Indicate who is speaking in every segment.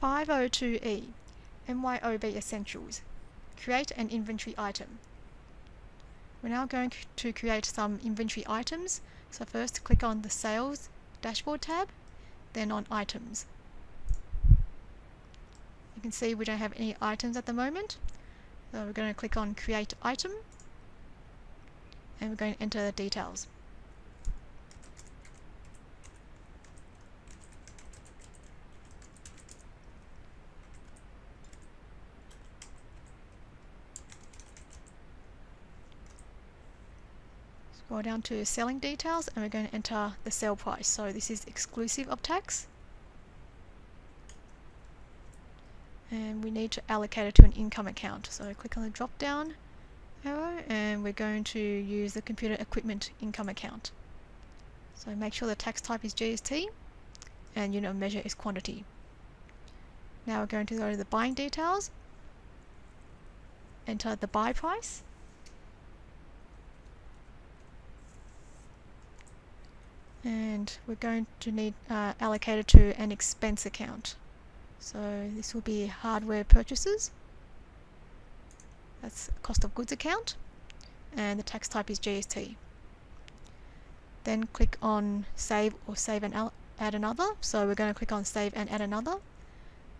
Speaker 1: 502E, MYOB Essentials. Create an inventory item. We're now going to create some inventory items. So first click on the Sales Dashboard tab, then on Items. You can see we don't have any items at the moment. So we're going to click on Create Item, and we're going to enter the details. Scroll down to selling details, and we're going to enter the sale price. So this is exclusive of tax. And we need to allocate it to an income account. So click on the drop down arrow, and we're going to use the computer equipment income account. So make sure the tax type is GST and unit of measure is quantity. Now we're going to go to the buying details, enter the buy price, and we're going to need allocated to an expense account. So this will be hardware purchases. That's cost of goods account, and the tax type is GST. Then click on Save or Save and Add Another. So we're going to click on Save and Add Another,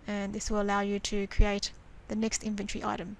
Speaker 1: and this will allow you to create the next inventory item.